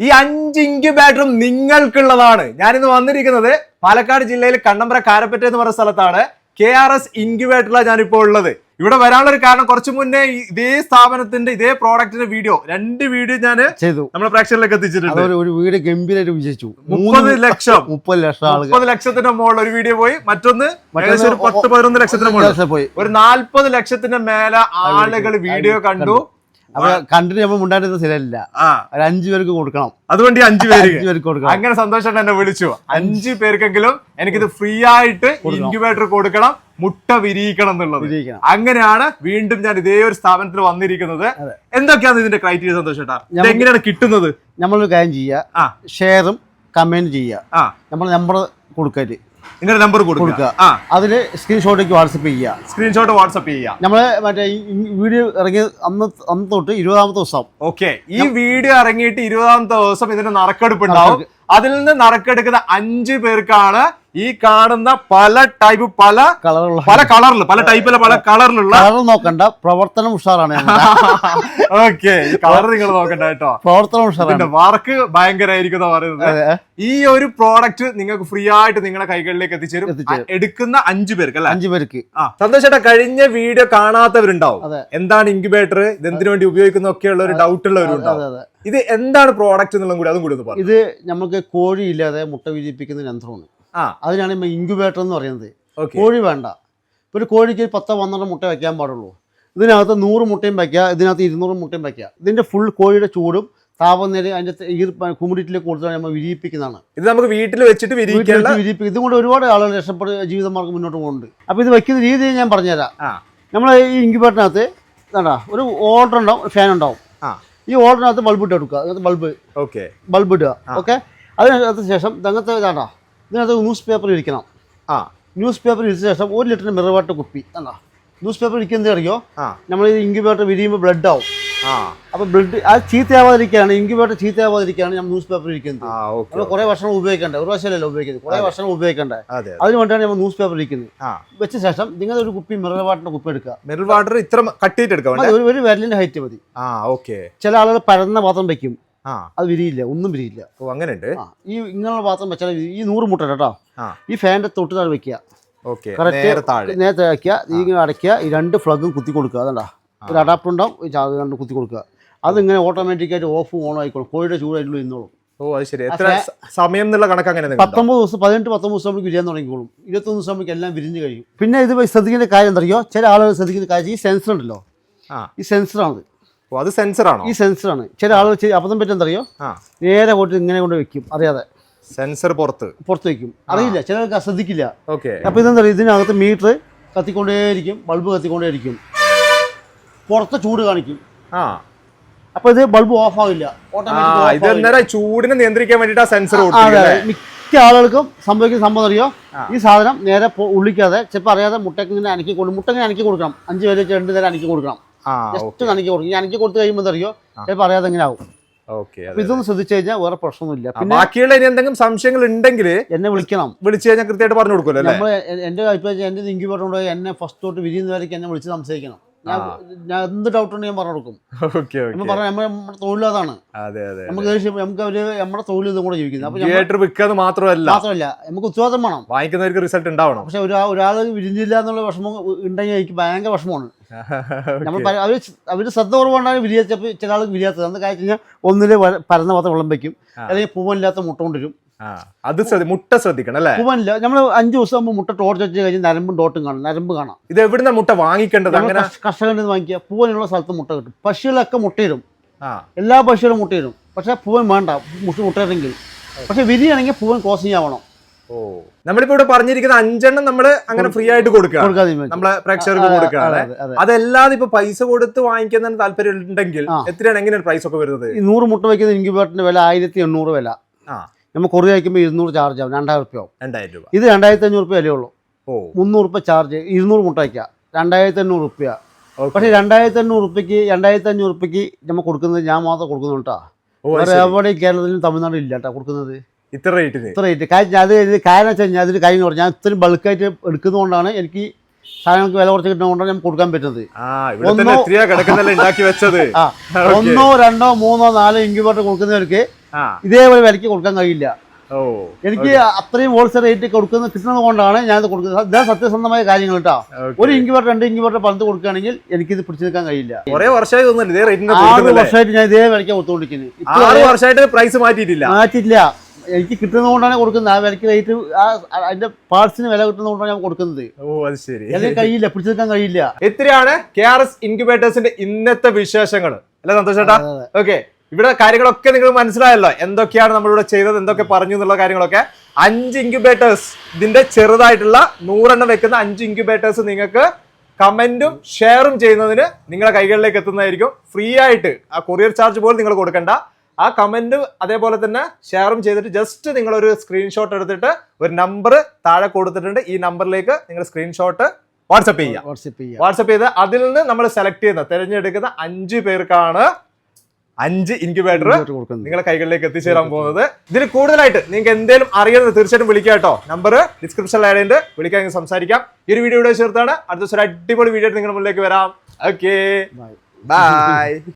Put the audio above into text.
ഈ 5 ഇൻക്യുബേറ്ററും നിങ്ങൾക്കുള്ളതാണ്. ഞാനിന്ന് വന്നിരിക്കുന്നത് പാലക്കാട് ജില്ലയിൽ കണ്ണമ്പ്ര കാരപ്പറ്റ എന്ന് പറയുന്ന സ്ഥലത്താണ്. KRS ഇൻക്യുബേറ്ററിലാണ് ഞാനിപ്പോൾ ഉള്ളത്. ഇവിടെ വരാനുള്ള ഒരു കാരണം, കുറച്ചു മുന്നേ ഇതേ സ്ഥാപനത്തിന്റെ ഇതേ പ്രോഡക്റ്റിന്റെ രണ്ട് വീഡിയോ ഞാൻ ചെയ്തു, നമ്മുടെ പ്രേക്ഷകരിലേക്ക് എത്തിച്ചിട്ടുണ്ട്. ഒരു വീഡിയോ ഗംഭീരമായിട്ട് വിജയിച്ചു. 30 ലക്ഷത്തിന്റെ മുകളിൽ ഒരു വീഡിയോ പോയി, മറ്റൊന്ന് ഏകദേശം ഒരു 10-11 ലക്ഷത്തിന് മുകളിൽ പോയി. ഒരു 40 ലക്ഷത്തിന്റെ മേലെ ആളുകൾ വീഡിയോ കണ്ടു. അപ്പൊ കണ്ടിട്ട് നമ്മൾ മുണ്ടായിരുന്ന ശരിയല്ല, ഒരു 5 പേർക്ക് കൊടുക്കണം. അതുകൊണ്ട് 5 പേർക്ക് കൊടുക്കണം. അങ്ങനെ സന്തോഷം എന്നെ വിളിച്ചു. 5 പേർക്കെങ്കിലും എനിക്കിത് ഫ്രീ ആയിട്ട് ഇൻക്യുബേറ്റർ കൊടുക്കണം, മുട്ട വിരിയിക്കണം എന്നുള്ളത്. അങ്ങനെയാണ് വീണ്ടും ഞാൻ ഇതേ ഒരു സ്ഥാപനത്തിൽ വന്നിരിക്കുന്നത്. എന്തൊക്കെയാണ് ഇതിന്റെ ക്രൈറ്റീരിയ സന്തോഷേട്ടാ? എങ്ങനെയാണ് കിട്ടുന്നത്? നമ്മളൊരു കാര്യം ചെയ്യുക, ഷെയറും കമന്റ് ചെയ്യുക, നമ്മൾ നമ്പർ കൊടുക്കരുത്, നിങ്ങളുടെ നമ്പർ കൊടുക്കുക, അതില് സ്ക്രീൻഷോട്ടേക്ക് വാട്സപ്പ് ചെയ്യുക. നമ്മള് മറ്റേ വീഡിയോ ഇറങ്ങിയ അന്ന് തൊട്ട് 20ാമത്തെ ദിവസം, ഓക്കെ, ഈ വീഡിയോ ഇറങ്ങിയിട്ട് 20ാമത്തെ ദിവസം ഇതിന്റെ നറുക്കെടുപ്പ് ഉണ്ടാവും. അതിൽ നിന്ന് നറുക്കെടുക്കുന്ന 5 പേർക്കാണ് ഈ കാണുന്ന പല ടൈപ്പ് പല കളറിൽ പല കളറിലുള്ള നോക്കണ്ട, പ്രവർത്തനം ഉഷാറാണ്. ഓക്കെ, ഈ കളർ നിങ്ങൾ നോക്കണ്ട കേട്ടോ, പ്രവർത്തനം ഉഷാറാണ്. വർക്ക് ഭയങ്കരമായിരിക്കും പറയുന്നത്. ഈ ഒരു പ്രോഡക്റ്റ് നിങ്ങൾക്ക് ഫ്രീ ആയിട്ട് നിങ്ങളുടെ കൈകളിലേക്ക് എത്തിച്ചേരും. എടുക്കുന്ന 5 പേർക്ക് അല്ലെ? 5 പേർക്ക്. സന്തോഷേട്ടാ, കഴിഞ്ഞ വീഡിയോ കാണാത്തവരുണ്ടാവും, എന്താണ് ഇൻക്യുബേറ്റർ, ഇത് എന്തിനു വേണ്ടി ഉപയോഗിക്കുന്നൊക്കെ ഉള്ള ഒരു ഡൗട്ട് ഉള്ളവരുണ്ടാവും. ഇത് എന്താണ് പ്രോഡക്റ്റ് എന്നുള്ളത് കൂടി അതും കൂടി ഒന്ന് പറഞ്ഞു. ഇത് നമുക്ക് കോഴി ഇല്ലാതെ മുട്ട വിരിയിപ്പിക്കുന്ന യന്ത്രമാണ്. അതിനാണ് ഇൻക്യുബേറ്റർ എന്ന് പറയുന്നത്. കോഴി വേണ്ട, ഒരു കോഴിക്ക് 10-12 മുട്ട വയ്ക്കാൻ പാടുള്ളൂ. ഇതിനകത്ത് 100 മുട്ടയും വയ്ക്കുക, ഇതിനകത്ത് 200 മുട്ടയും വയ്ക്കുക. ഇതിന്റെ ഫുൾ കോഴിയുടെ ചൂടും താപനില അതിന്റെ ഹ്യൂമിഡിറ്റിയിലേക്ക് കൊടുത്താണ് നമ്മൾ വിരിയിപ്പിക്കുന്നതാണ്. ഇത് നമുക്ക് വീട്ടിൽ വെച്ചിട്ട് വിരിയിപ്പിക്കും. ഇതുകൊണ്ട് ഒരുപാട് ആളുകൾ രക്ഷപ്പെടുന്ന ജീവിതമാർഗം മുന്നോട്ട് പോകുന്നുണ്ട്. അപ്പൊ ഇത് വെക്കുന്ന രീതി ഞാൻ പറഞ്ഞുതരാം. നമ്മൾ ഈ ഇൻക്യുബേറ്ററിനകത്ത് ഒരു ഓർഡർ ഉണ്ടാവും, ഒരു ഫാൻ ഉണ്ടാവും. ഈ ഓർഡറിനകത്ത് ബൾബ് ഇട്ട് എടുക്കുക, ബൾബ് ഇടുക. ഓക്കെ, അതിനകത്ത് ശേഷം ഇതിനകത്ത് ന്യൂസ് പേപ്പർ ഇരിക്കണം. ന്യൂസ് പേപ്പർ ഇരിച്ച ശേഷം 1 ലിറ്ററിന് മിനറൽ വാട്ടർ കുപ്പി. ന്യൂസ് പേപ്പർ ഇരിക്കുന്നത് അറിയോ? നമ്മൾ ഈ ഇൻക്യുബേറ്റർ വിരിയുമ്പോൾ ബ്ലഡ് ആവും. അപ്പൊ ബ്ലഡ് അത് ചീത്തയാവാതിരിക്കുകയാണ്, ഇൻക്യുബേറ്റർ ചീത്തയാവാതിരിക്കുകയാണ് നമ്മൾ ന്യൂസ് പേപ്പർ ഇരിക്കുന്നത്. നമ്മൾ കുറെ വർഷങ്ങൾ ഉപയോഗിക്കേണ്ടത്, ഒരു വർഷമല്ലല്ലോ ഉപയോഗിക്കുന്നത്, കുറെ വർഷങ്ങൾ ഉപയോഗിക്കേണ്ടത്. അതിന് വേണ്ടിയാണ് നമ്മൾ ന്യൂസ് പേപ്പർ ഇരിക്കുന്നത്. വെച്ച ശേഷം നിങ്ങൾ ഒരു കുപ്പി മിനറൽ വാട്ടറിന്റെ കുപ്പി എടുക്കുക. മിനറൽ വാട്ടർ ഇത്ര കട്ടിയിട്ട് എടുക്കാം, ഒരു വിരലിന്റെ ഹൈറ്റ് മതി. ചില ആളുകൾ പരന്ന പാത്രം വെക്കും, അത് വിരിയില്ല, ഒന്നും വിരിയില്ല. അങ്ങനെയുണ്ട്. ഈ ഇങ്ങനെയുള്ള പാത്രം വെച്ചാൽ ഈ 100 മുട്ട കേട്ടോ, ഈ ഫാനിന്റെ തൊട്ട് താഴെ വെക്കുക, നേരത്തെ വെക്കുക, ഇങ്ങനെ അടയ്ക്കുക. ഈ 2 ഫ്ലഗും കുത്തി കൊടുക്കുക. അതാ ഒരു അഡാപ്റ്റർ ഉണ്ടാവും, 2 കുത്തി കൊടുക്കുക. അതിങ്ങനെ ഓട്ടോമാറ്റിക്കായിട്ട് ഓഫും ഓണും ആയിക്കോളും, കോഴിയുടെ ചൂട് അതിനുള്ളിൽ നിന്നോളും. സമയം എന്നുള്ള കണക്ക് അങ്ങനെ 19 ദിവസം 18-19 ദിവസം നമുക്ക് വിരിയാൻ തുടങ്ങിക്കോളും. 21 ദിവസം നമുക്ക് എല്ലാം വിരിഞ്ഞ് കഴിയും. പിന്നെ ഇത് ശ്രദ്ധിക്കേണ്ട കാര്യം എന്തറിയോ, ചില ആളുകൾ ശ്രദ്ധിക്കുന്ന കാര്യം ഈ സെൻസർ ഉണ്ടല്ലോ, ഈ സെൻസറാണ്. അത് സെൻസറാണോ? ഈ സെൻസറാണ്. ചില ആളുകൾ അബദ്ധം പറ്റുന്നറിയോ, നേരെ കൊണ്ട് ഇങ്ങനെ കൊണ്ട് വെക്കും, അറിയാതെ സെൻസർ പുറത്ത് വെക്കും, അറിയില്ല, ചിലർക്ക് ശ്രദ്ധിക്കില്ല. അപ്പൊ ഇതെന്താ, ഇതിനകത്ത് മീറ്റർ കത്തിക്കൊണ്ടേയിരിക്കും, ബൾബ് കത്തിക്കൊണ്ടേയിരിക്കും, പുറത്ത് ചൂട് കാണിക്കും. അപ്പൊ ഇത് ബൾബ് ഓഫ് ആവില്ല, ഓട്ടോമാറ്റിക് ചൂടിനെ നിയന്ത്രിക്കാൻ വേണ്ടിട്ട് സെൻസർ. മിക്ക ആളുകൾക്കും സംഭവിക്കുന്ന സംഭവം അറിയോ, ഈ സാധനം നേരെ ഉള്ളിക്കാതെ ചിലപ്പോൾ അറിയാതെ മുട്ടയ്ക്ക് ഇങ്ങനെ അനക്കി കൊടുക്കണം. 5 പേര് 2 നേരം അനക്കി കൊടുക്കണം, ജസ്റ്റ് അനക്കി കൊടുക്കും. ഈ അനക്കി കൊടുത്തു കഴിയുമ്പോൾ അറിയോ, ചിലപ്പോൾ അറിയാതെ എങ്ങനെ ആവും. ഇതൊന്നും ശ്രദ്ധിച്ചു കഴിഞ്ഞാൽ വേറെ പ്രശ്നമൊന്നുമില്ല. പിന്നെ ബാക്കിയുള്ള എന്തെങ്കിലും സംശയങ്ങൾ ഉണ്ടെങ്കിൽ എന്നെ വിളിച്ചു കഴിഞ്ഞാൽ കൃത്യമായിട്ട് പറഞ്ഞു കൊടുക്കുമല്ലോ. നമ്മൾ എന്റെ അഭിപ്രായം, എന്റെ ഇൻക്യുബേറ്റർ കൊണ്ട് എന്നെ ഫസ്റ്റ് തൊട്ട് വിരിയുന്നവരേക്ക് എന്നെ വിളിച്ച് സംശയിക്കണം. ഞാൻ എന്ത് ഡൗട്ട് ഉണ്ട് ഞാൻ പറഞ്ഞു കൊടുക്കും. നമ്മുടെ തൊഴിലതാണ്, നമുക്ക് അവര് നമ്മുടെ തൊഴിൽ ഇതും കൂടെ ജീവിക്കുന്നത്. മാത്രമല്ല നമുക്ക് ഉത്തരവാദിത്തം വേണം, വാങ്ങിക്കുന്നവർക്ക് റിസൾട്ട് ഉണ്ടാവണം. പക്ഷെ ഒരാൾ വിരിഞ്ഞില്ല എന്നുള്ള വിഷമം ഉണ്ടെങ്കിൽ എനിക്ക് ഭയങ്കര വിഷമമാണ്. നമ്മൾ അവര് ശ്രദ്ധ കുറവുകൊണ്ടാണ് വിരിയാച്ചപ്പോൾ ചില ആൾക്ക് വിരിയാത്തത്. എന്താ കാര്യം വെച്ചാൽ, ഒന്നില് പരന്ന പാത്രം വെള്ളം വെക്കും, അല്ലെങ്കിൽ പൂവനില്ലാത്ത മുട്ട കൊണ്ടുവരും. അത് മുട്ട ശ്രദ്ധിക്കണം അല്ലേ? പൂവനില്ല, നമ്മൾ 5 ദിവസം മുമ്പ് മുട്ട ടോർച്ച് വെച്ച് കഴിഞ്ഞാൽ നരമ്പ് കാണാം. ഇത് എവിടുന്ന മുട്ട വാങ്ങിക്കേണ്ടത്? അങ്ങനെ കർഷകന്റെ വാങ്ങിക്കുക. പൂവനുള്ള സ്ഥലത്ത് മുട്ട കിട്ടും. പശുകളൊക്കെ മുട്ടയിടും, എല്ലാ പശുകളും മുട്ടയിടും. പക്ഷെ പൂവൻ വേണ്ട, മുട്ടയിടെങ്കിൽ. പക്ഷെ വിരിയാണെങ്കിൽ പൂവൻ ക്രോസിംഗ് ആവണം. നമ്മളിപ്പോ ഇവിടെ പറഞ്ഞിരിക്കുന്ന 5 എണ്ണം നമ്മള് അങ്ങനെ ഫ്രീ ആയിട്ട് കൊടുക്കുക, നമ്മളെ പ്രേക്ഷകർക്ക് കൊടുക്കുകയാണ്. അതല്ലാതെ ഇപ്പൊ പൈസ കൊടുത്ത് വാങ്ങിക്കുന്നതിന് താല്പര്യം ഉണ്ടെങ്കിൽ എത്രയാണ്, എങ്ങനെയാണ് പ്രൈസ് ഒക്കെ വരുന്നത്? ഈ 100 മുട്ട വയ്ക്കുന്ന ഇൻക്യുബേറ്ററിന്റെ വില 1800 വില. നമ്മൾ കൊറിയ അയക്കുമ്പോൾ 200 ചാർജ് ആവും, 2000 രൂപ ആവും. ഇത് 2500 രൂപ വിലയേ ഉള്ളൂ. 300 രൂപ ചാർജ്, 200 മുട്ട വയ്ക്കാം, 2500 രൂപ. പക്ഷെ 2500 രൂപയ്ക്ക് നമ്മൾ കൊടുക്കുന്നത് ഞാൻ മാത്രം കൊടുക്കുന്നുണ്ടാ. എവിടെ കേരളത്തിലും തമിഴ്നാട്ടിലും ഇല്ല കേട്ടോ കൊടുക്കുന്നത് ഇത്ര റേറ്റ്. കാരണം വെച്ച് കഴിഞ്ഞാൽ അതിന് കാര്യം പറഞ്ഞു, ഞാൻ ഇത്രയും ബൾക്കായിട്ട് എടുക്കുന്നതുകൊണ്ടാണ് എനിക്ക് സാധനങ്ങൾക്ക് വില കുറച്ച് കിട്ടുന്നതുകൊണ്ടാണ് ഞാൻ കൊടുക്കാൻ പറ്റുന്നത്. 1, 2, 3, 4 ഇൻക്യുബേറ്റർ കൊടുക്കുന്നവർക്ക് ഇതേപോലെ വിലയ്ക്ക് കൊടുക്കാൻ കഴിയില്ല. ഓ, എനിക്ക് അത്രയും ഹോൾസെയിൽ റേറ്റ് കിട്ടുന്നത് കൊണ്ടാണ് ഞാനിത് കൊടുക്കുന്നത്. ഇതാണ് സത്യസന്ധമായ കാര്യങ്ങൾ കേട്ടോ. ഒരു ഇൻക്യുബേറ്റർ 2 ഇൻക്യുബേറ്റർ 10 കൊടുക്കുകയാണെങ്കിൽ എനിക്കിത് പിടിച്ചു നിൽക്കാൻ കഴിയില്ല. 6 വർഷമായിട്ട് ഞാൻ ഇതേ വിലയ്ക്ക് കൊടുത്തുകൊണ്ടിരിക്കുന്നത്. 6 വർഷമായിട്ട് പ്രൈസ് മാറ്റിയിട്ടില്ല. എനിക്ക് കിട്ടുന്നത് കൊണ്ടാണ് കൊടുക്കുന്നത്. ആ വിലയ്ക്ക് റേറ്റ് അതിന്റെ പാർട്സിന് വില കിട്ടുന്നത് കൊണ്ടാണ് ഞാൻ കൊടുക്കുന്നത്. ഓ, അത് ശരി. അല്ലെങ്കിൽ കഴിയില്ല, പിടിച്ചു നിൽക്കാൻ കഴിയില്ല. ഇത്രയാണ് KRS ഇൻക്യുബേറ്റേഴ്സിന്റെ ഇന്നത്തെ വിശേഷങ്ങൾ അല്ലെ സന്തോഷ് ചേട്ടാ? ഓക്കെ, ഇവിടെ കാര്യങ്ങളൊക്കെ നിങ്ങൾ മനസ്സിലായല്ലോ, എന്തൊക്കെയാണ് നമ്മളിവിടെ ചെയ്തത്, എന്തൊക്കെ പറഞ്ഞു എന്നുള്ള കാര്യങ്ങളൊക്കെ. 5 ഇൻക്യുബേറ്റേഴ്സ്, ഇതിന്റെ ചെറുതായിട്ടുള്ള 100 എണ്ണം വെക്കുന്ന 5 ഇൻക്യുബേറ്റേഴ്സ് നിങ്ങൾക്ക് കമന്റും ഷെയറും ചെയ്യുന്നതിന് നിങ്ങളുടെ കൈകളിലേക്ക് എത്തുന്നതായിരിക്കും. ഫ്രീ ആയിട്ട്, ആ കൊറിയർ ചാർജ് പോലും നിങ്ങൾ കൊടുക്കണ്ട. ആ കമന്റ് അതേപോലെ തന്നെ ഷെയറും ചെയ്തിട്ട് ജസ്റ്റ് നിങ്ങളൊരു സ്ക്രീൻഷോട്ട് എടുത്തിട്ട് ഒരു നമ്പർ താഴെ കൊടുത്തിട്ടുണ്ട്, ഈ നമ്പറിലേക്ക് നിങ്ങൾ സ്ക്രീൻഷോട്ട് വാട്സപ്പ് ചെയ്ത് അതിൽ നിന്ന് നമ്മൾ സെലക്ട് ചെയ്യുന്ന തിരഞ്ഞെടുക്കുന്ന 5 പേർക്കാണ് 5 ഇൻക്യുബേറ്റർ നിങ്ങളുടെ കൈകളിലേക്ക് എത്തിച്ചേരാൻ പോകുന്നത്. ഇതിൽ കൂടുതലായിട്ട് നിങ്ങൾക്ക് എന്തെങ്കിലും അറിയുന്നത് തീർച്ചയായിട്ടും വിളിക്കുക കേട്ടോ. നമ്പർ ഡിസ്ക്രിപ്ഷനിൽ ആഡ് ചെയ്ത് വിളിക്കാൻ സംസാരിക്കാം. ഈ ഒരു വീഡിയോ ഇവിടെ ചേർത്താണ്. അടുത്ത ദിവസം ഒരു അടിപൊളി വീഡിയോ നിങ്ങളുടെ മുന്നിലേക്ക് വരാം. Okay, by.